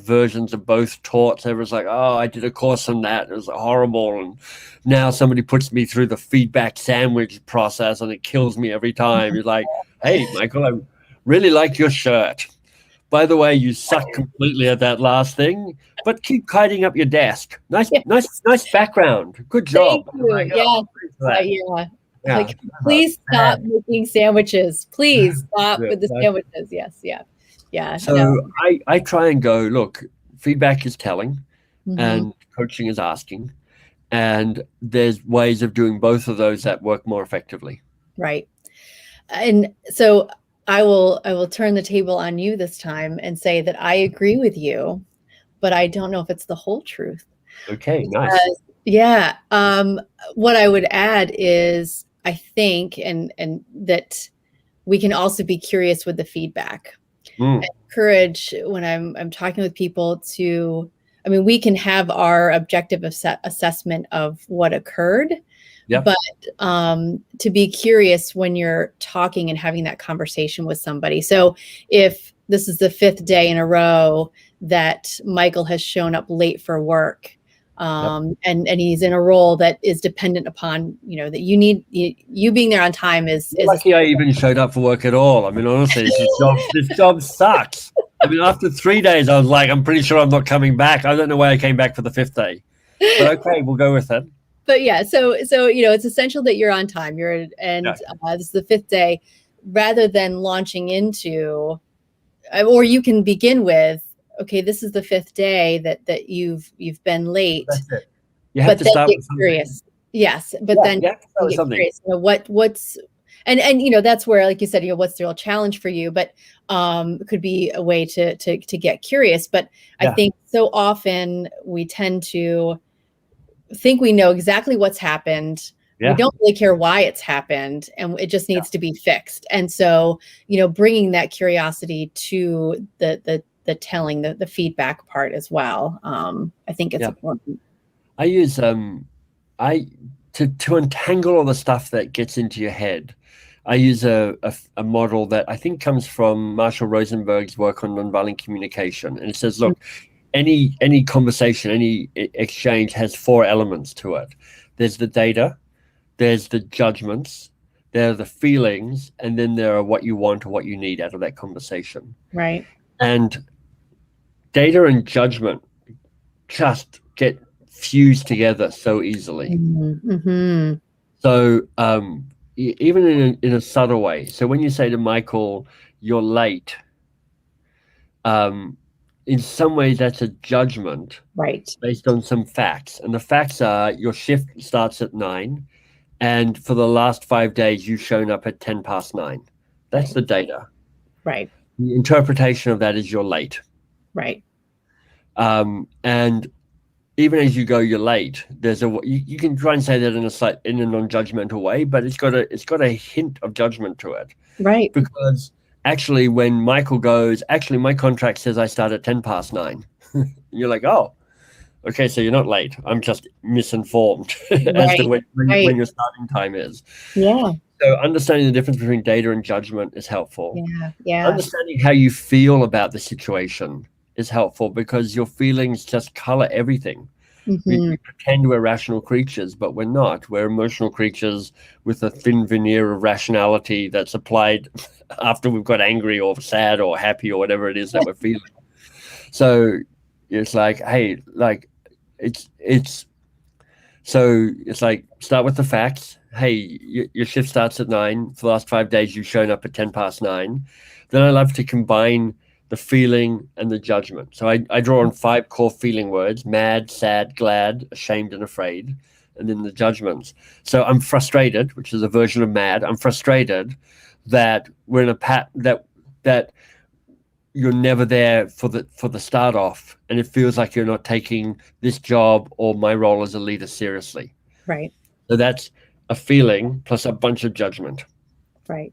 versions of both taught. Everyone's like, oh, I did a course on that. It was horrible. And now somebody puts me through the feedback sandwich process and it kills me every time. You're like, hey, Michael, I really like your shirt. By the way, you suck completely at that last thing, but keep tidying up your desk. Nice background. Good job. Thank you. Yeah. Like, please stop making sandwiches. Please stop with the sandwiches. Yes. Yeah. Yeah. So I try and go, look, feedback is telling and coaching is asking. And there's ways of doing both of those that work more effectively. Right. And so I will turn the table on you this time and say that I agree with you, but I don't know if it's the whole truth. Okay, nice. Yeah. What I would add is I think and that we can also be curious with the feedback. And encourage when I'm talking with people we can have our objective assessment of what occurred. Yep. But to be curious when you're talking and having that conversation with somebody. So if this is the 5th day in a row that Michael has shown up late for work, and he's in a role that is dependent upon, that you being there on time is lucky I even showed up for work at all. I mean, honestly, this job sucks. I mean, after 3 days, I was like, I'm pretty sure I'm not coming back. I don't know why I came back for the 5th day, but okay, we'll go with it. But yeah, so it's essential that you're on time. This is the 5th day, rather than launching into, or you can begin with, okay, this is the 5th day that you've been late. That's it. You have to start with curious. Yes, but then you have to start with something. Curious. What's and that's where, like you said, what's the real challenge for you? But it could be a way to get curious. But I think so often we tend to think we know exactly what's happened. We don't really care why it's happened, and it just needs to be fixed. And so, bringing that curiosity to the telling, the feedback part as well. I think it's important. I use to untangle all the stuff that gets into your head. I use a model that I think comes from Marshall Rosenberg's work on nonviolent communication, and it says, look. Any conversation, any exchange has 4 elements to it. There's the data, there's the judgments, there are the feelings, and then there are what you want or what you need out of that conversation. Right. And data and judgment just get fused together so easily. Mm-hmm. So even in a subtle way. So when you say to Michael, you're late, in some ways, that's a judgment, right, based on some facts. And the facts are your shift starts at 9, and for the last 5 days, you've shown up at 10 past 9. That's the data. Right. The interpretation of that is you're late. Right. And even as you go, you're late. There's you can try and say that in a non-judgmental way, but it's got a hint of judgment to it. Right. Because actually, when Michael goes, actually, my contract says I start at 10 past 9. You're like, oh, okay, so you're not late. I'm just misinformed as to when your starting time is. Yeah. So understanding the difference between data and judgment is helpful. Yeah. Yeah. Understanding how you feel about the situation is helpful because your feelings just color everything. We pretend we're rational creatures, but we're not. We're emotional creatures with a thin veneer of rationality that's applied after we've got angry or sad or happy or whatever it is that we're feeling. So it's like, hey, like it's so it's like, start with the facts. Hey, your shift starts at 9. For the last 5 days, you've shown up at 10 past 9. Then I love to combine the feeling and the judgment. So I draw on 5 core feeling words: mad, sad, glad, ashamed, and afraid. And then the judgments. So I'm frustrated, which is a version of mad. I'm frustrated that we're in a that you're never there for the start off, and it feels like you're not taking this job or my role as a leader seriously. Right. So that's a feeling plus a bunch of judgment. Right.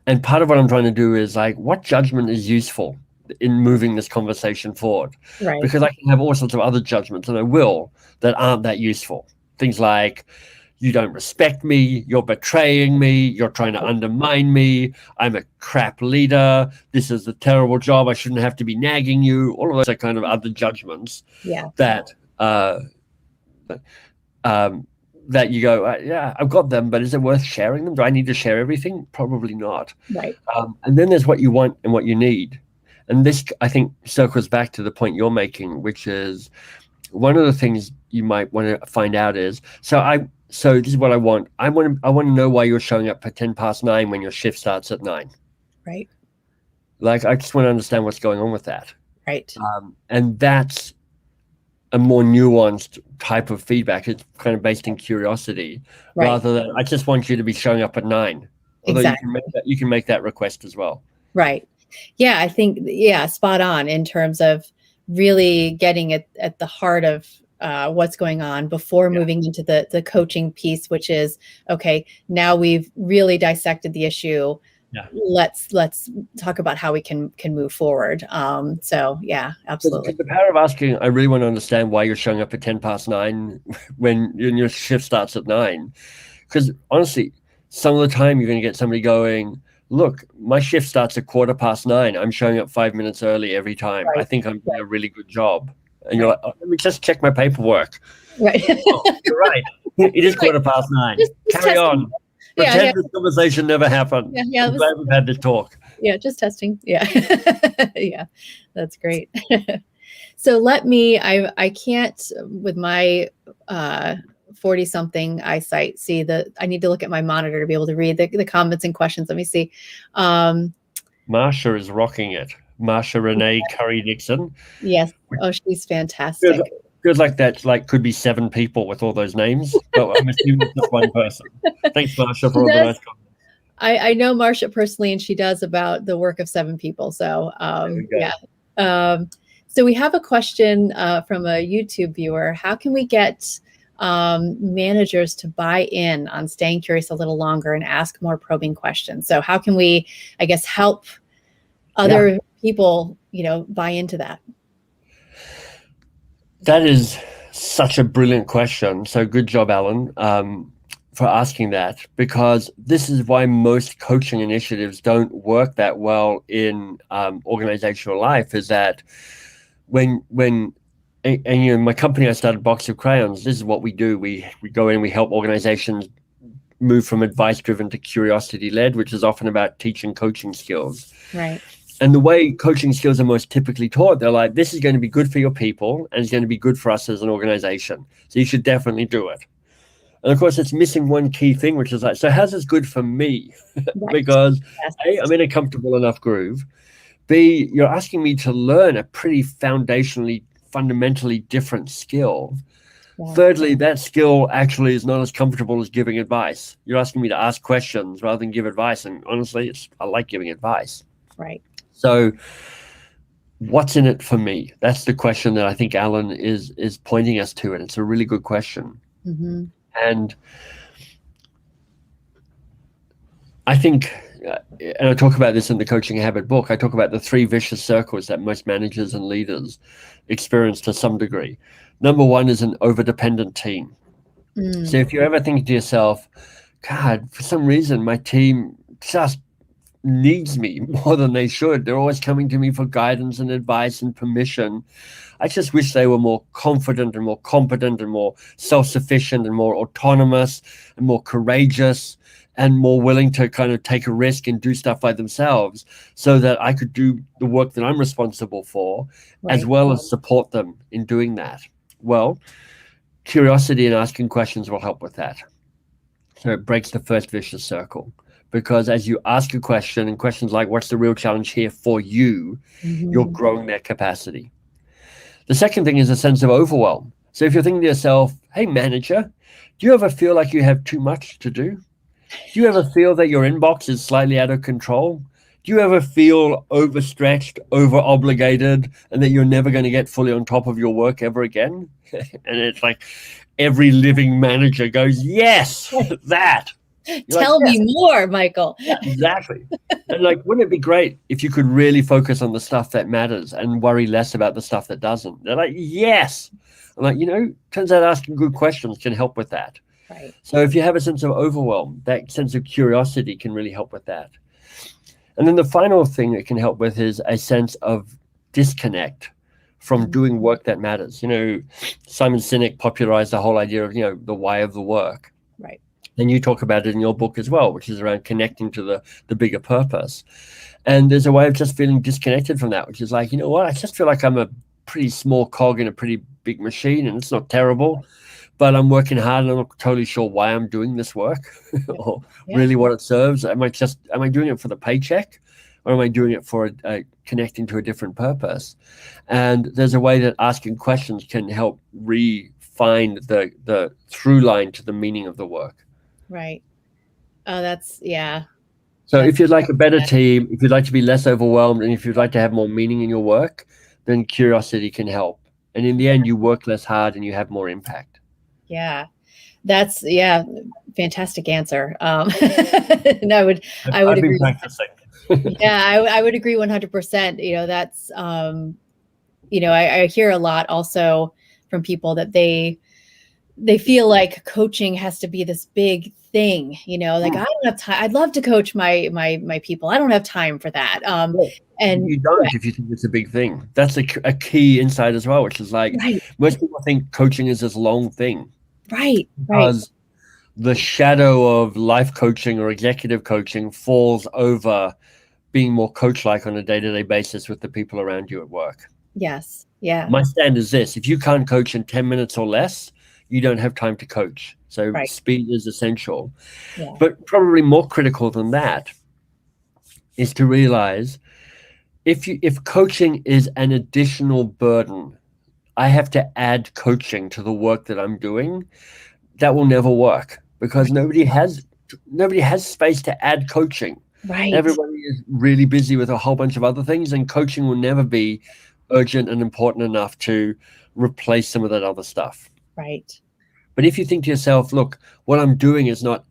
And part of what I'm trying to do is like, what judgment is useful in moving this conversation forward? Right. Because I can have all sorts of other judgments, and I will, that aren't that useful. Things like, you don't respect me, you're betraying me, you're trying to undermine me, I'm a crap leader, this is a terrible job, I shouldn't have to be nagging you. All of those are kind of other judgments that that you go, yeah, I've got them, but is it worth sharing them? Do I need to share everything? Probably not. Right. And then there's what you want and what you need. And this, I think, circles back to the point you're making, which is one of the things you might want to find out is, so this is what I want. I want to know why you're showing up at 10 past 9 when your shift starts at 9. Right. Like, I just want to understand what's going on with that. Right. And that's a more nuanced type of feedback. It's kind of based in curiosity, rather than, I just want you to be showing up at 9. Although exactly. you can make that request as well. Right. Yeah, I think, spot on in terms of really getting at the heart of what's going on before moving into the coaching piece, which is, okay, now we've really dissected the issue. Let's talk about how we can move forward. So yeah, absolutely. The power of asking, I really want to understand why you're showing up at 10 past 9 when your shift starts at 9. Because honestly, some of the time you're going to get somebody going, look, my shift starts at 9:15. I'm showing up 5 minutes early every time. I think I'm doing a really good job. And you're like, oh, let me just check my paperwork. Right. Oh, you're right. It is 9:15. Just Carry on. Pretend this conversation never happened. I'm glad we've had this talk. Yeah, just testing. Yeah. Yeah, that's great. So I can't, with my 40-something eyesight, see I need to look at my monitor to be able to read the comments and questions. Let me see. Marsha is rocking it. Marsha Renee Curry Nixon. Yes. Oh, she's fantastic. Feels like that could be 7 people with all those names, but I'm assuming it's just one person. Thanks, Marsha, for all the nice comments. I know Marsha personally, and she does about the work of 7 people. So so we have a question from a YouTube viewer. How can we get managers to buy in on staying curious a little longer and ask more probing questions? So how can we, I guess, help other people, buy into that? That is such a brilliant question. So good job, Alan, for asking that, because this is why most coaching initiatives don't work that well in organizational life, is that when my company, I started Box of Crayons. This is what we do. We go in, we help organizations move from advice-driven to curiosity-led, which is often about teaching coaching skills. Right. And the way coaching skills are most typically taught, they're like, this is going to be good for your people and it's going to be good for us as an organization. So you should definitely do it. And of course, it's missing one key thing, which is like, so how's this good for me? Because A, I'm in a comfortable enough groove. B, you're asking me to learn a pretty fundamentally different skill. Thirdly, that skill actually is not as comfortable as giving advice. You're asking me to ask questions rather than give advice. And honestly, I like giving advice. Right. So what's in it for me? That's the question that I think Alan is pointing us to, and it's a really good question. Mm-hmm. And I think, and I talk about this in the Coaching Habit book, I talk about the 3 vicious circles that most managers and leaders experience to some degree. Number 1 is an overdependent team. So if you're ever thinking to yourself, God, for some reason, my team just needs me more than they should. They're always coming to me for guidance and advice and permission. I just wish they were more confident and more competent and more self-sufficient and more autonomous and more courageous and more willing to kind of take a risk and do stuff by themselves, so that I could do the work that I'm responsible for, as well as support them in doing that. Well, curiosity and asking questions will help with that. So it breaks the first vicious circle, because as you ask a question, and questions like, what's the real challenge here for you, you're growing their capacity. The second thing is a sense of overwhelm. So if you're thinking to yourself, hey, manager, do you ever feel like you have too much to do? Do you ever feel that your inbox is slightly out of control? Do you ever feel overstretched, over-obligated, and that you're never going to get fully on top of your work ever again? And it's like every living manager goes, yes, that. Tell me more, Michael. Yeah, exactly. And like, wouldn't it be great if you could really focus on the stuff that matters and worry less about the stuff that doesn't? They're like, yes. I'm like, turns out asking good questions can help with that. Right. So if you have a sense of overwhelm, that sense of curiosity can really help with that. And then the final thing it can help with is a sense of disconnect from doing work that matters. Simon Sinek popularized the whole idea of, the why of the work. Right. And you talk about it in your book as well, which is around connecting to the bigger purpose. And there's a way of just feeling disconnected from that, which is like, I just feel like I'm a pretty small cog in a pretty big machine, and it's not terrible, but I'm working hard and I'm not totally sure why I'm doing this work or really what it serves. Am I doing it for the paycheck, or am I doing it for connecting to a different purpose? And there's a way that asking questions can help refine the through line to the meaning of the work. Right. Oh, that's, yeah. So if you'd like a better team, if you'd like to be less overwhelmed, and if you'd like to have more meaning in your work, then curiosity can help. And in the end, you work less hard and you have more impact. Yeah. That's, fantastic answer. And I would agree. Been practicing. I would agree 100%. That's, I hear a lot also from people that they feel like coaching has to be this big thing, like I don't have time. I'd love to coach my people. I don't have time for that. And you don't, if you think it's a big thing. That's a key insight as well, which is like, most people think coaching is this long thing. Right. Because the shadow of life coaching or executive coaching falls over being more coach-like on a day-to-day basis with the people around you at work. Yes. Yeah. My stand is this: if you can't coach in 10 minutes or less, you don't have time to coach. So speed is essential. Yeah. But probably more critical than that is to realize if coaching is an additional burden, I have to add coaching to the work that I'm doing, that will never work, because nobody has space to add coaching. Right. Everybody is really busy with a whole bunch of other things, and coaching will never be urgent and important enough to replace some of that other stuff. Right. But if you think to yourself, look, what I'm doing is not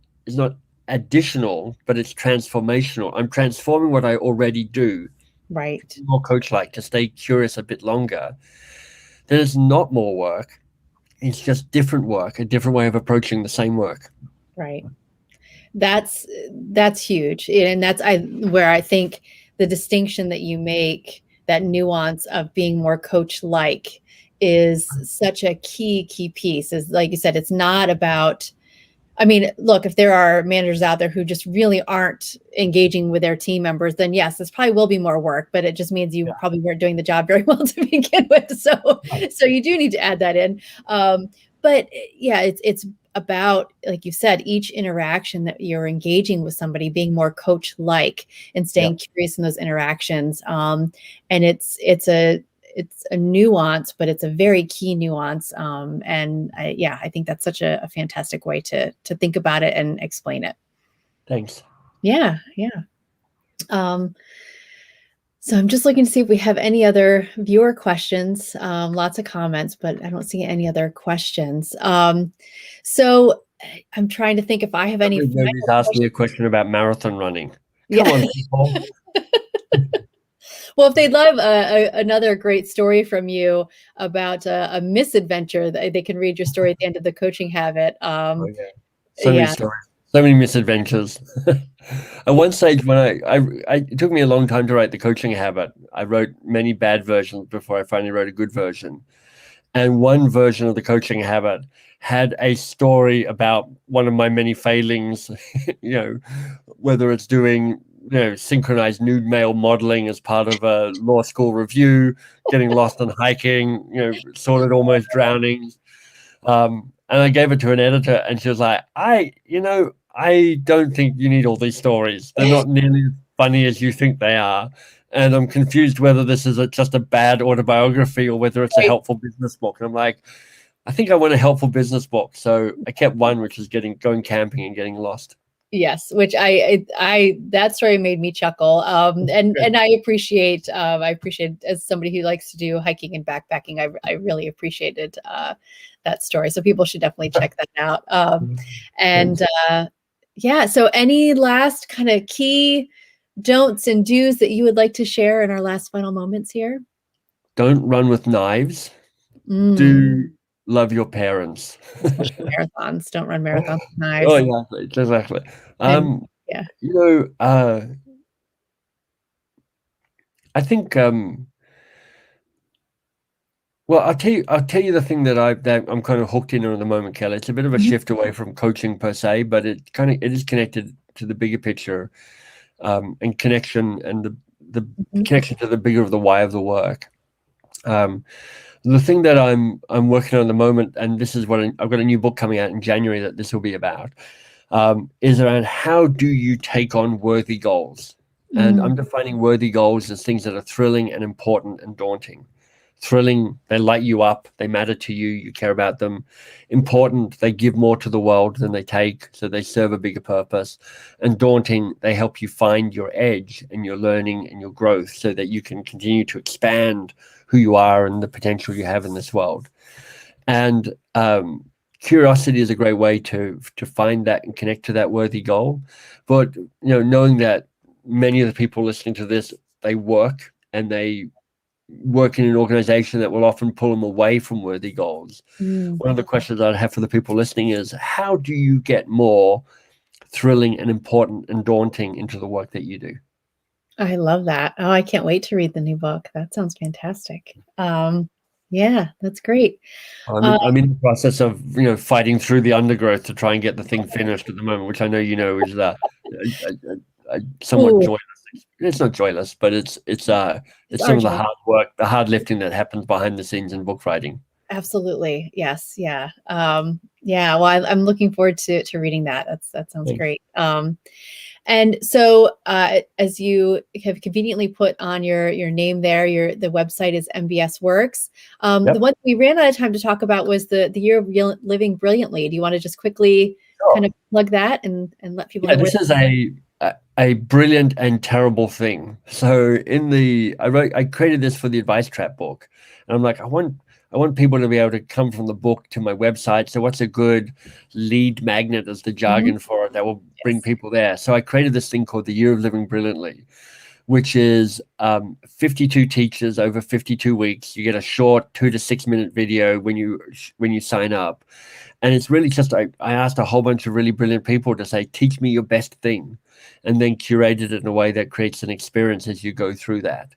additional, but it's transformational. I'm transforming what I already do. Right. More coach-like, to stay curious a bit longer. Then it's not more work. It's just different work, a different way of approaching the same work. Right. That's huge. And that's where I think the distinction that you make, that nuance of being more coach-like, is such a key piece. Is, like you said, it's not about, look, if there are managers out there who just really aren't engaging with their team members, then yes, this probably will be more work, but it just means you probably weren't doing the job very well to begin with. So you do need to add that in. But yeah, it's about, like you said, each interaction that you're engaging with somebody being more coach-like and staying curious in those interactions. And it's a nuance, but it's a very key nuance. And I think that's such a fantastic way to think about it and explain it. Thanks. Yeah. So I'm just looking to see if we have any other viewer questions. Lots of comments, but I don't see any other questions. So I'm trying to think if I have any. Nobody's asked me a question about marathon running. Come on, people. Well, if they'd love another great story from you about a misadventure, they can read your story at the end of the Coaching Habit. So many stories. So many misadventures. At one stage, when it took me a long time to write The Coaching Habit. I wrote many bad versions before I finally wrote a good version. And one version of The Coaching Habit had a story about one of my many failings, whether it's doing, synchronized nude male modeling as part of a law school review, getting lost on hiking, sorted almost drowning. And I gave it to an editor, and she was like, I don't think you need all these stories. They're not nearly as funny as you think they are. And I'm confused whether this is just a bad autobiography or whether it's a helpful business book. And I'm like, I think I want a helpful business book. So I kept one, which is going camping and getting lost. Yes, which I that story made me chuckle. And I appreciate as somebody who likes to do hiking and backpacking, I really appreciated that story. So people should definitely check that out. And yeah, so any last kind of key don'ts and do's that you would like to share in our last final moments here? Don't run with knives. Do love your parents. Especially marathons. Don't run marathons with knives. Oh, yeah, exactly. Yeah. I think well, I'll tell you the thing that I'm kind of hooked in on at the moment, Kelly. It's a bit of a shift away from coaching per se, but it is connected to the bigger picture, and connection, and the connection to the bigger of the why of the work. The thing that I'm working on at the moment, and this is what I've got a new book coming out in January that this will be about, is around how do you take on worthy goals. And I'm defining worthy goals as things that are thrilling and important and daunting. Thrilling, they light you up, they matter to you, you care about them. Important, they give more to the world than they take, so they serve a bigger purpose. And daunting, they help you find your edge and your learning and your growth so that you can continue to expand who you are and the potential you have in this world. And curiosity is a great way to find that and connect to that worthy goal. But knowing that many of the people listening to this, they work in an organization that will often pull them away from worthy goals. One of the questions I'd have for the people listening is, how do you get more thrilling and important and daunting into the work that you do? I love that. Oh, I can't wait to read the new book. That sounds fantastic. Yeah, that's great. I'm in the process of fighting through the undergrowth to try and get the thing finished at the moment, which I know is somewhat joyless. It's not joyless, but it's some of the hard work, the hard lifting that happens behind the scenes in book writing. Absolutely. Yes. Yeah. Yeah. Well, I'm looking forward to reading that. That sounds great. And so, as you have conveniently put on your name there, the website is MBS Works. The one we ran out of time to talk about was the Year of Living Brilliantly. Do you want to just quickly kind of plug that and let people know? This is a brilliant and terrible thing. So I created this for the Advice Trap book, and I'm like, I want people to be able to come from the book to my website. So what's a good lead magnet, as the jargon for it, that will bring people there? So I created this thing called the Year of Living Brilliantly, which is 52 teachers over 52 weeks. You get a short 2 to 6 minute video when you sign up. And it's really just, I asked a whole bunch of really brilliant people to say, teach me your best thing, and then curated it in a way that creates an experience as you go through that.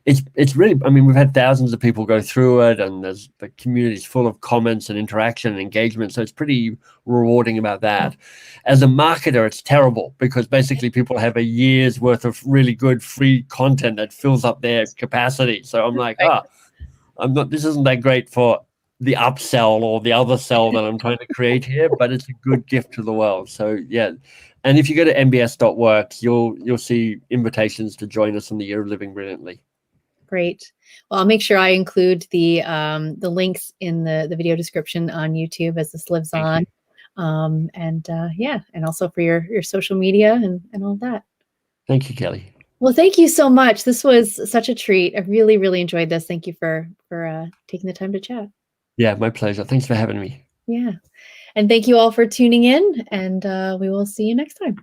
It's really, I mean, we've had thousands of people go through it, and the community's full of comments and interaction and engagement. So it's pretty rewarding about that. As a marketer, it's terrible because basically people have a year's worth of really good free content that fills up their capacity. So I'm like, this isn't that great for the upsell or the other sell that I'm trying to create here, but it's a good gift to the world. So yeah. And if you go to mbs.works, you'll see invitations to join us on the Year of Living Brilliantly. Great. Well, I'll make sure I include the links in the video description on YouTube as this lives on. And also for your social media and all that. Thank you, Kelly. Well, thank you so much. This was such a treat. I really, really enjoyed this. Thank you for taking the time to chat. Yeah, my pleasure. Thanks for having me. Yeah. And thank you all for tuning in, and we will see you next time.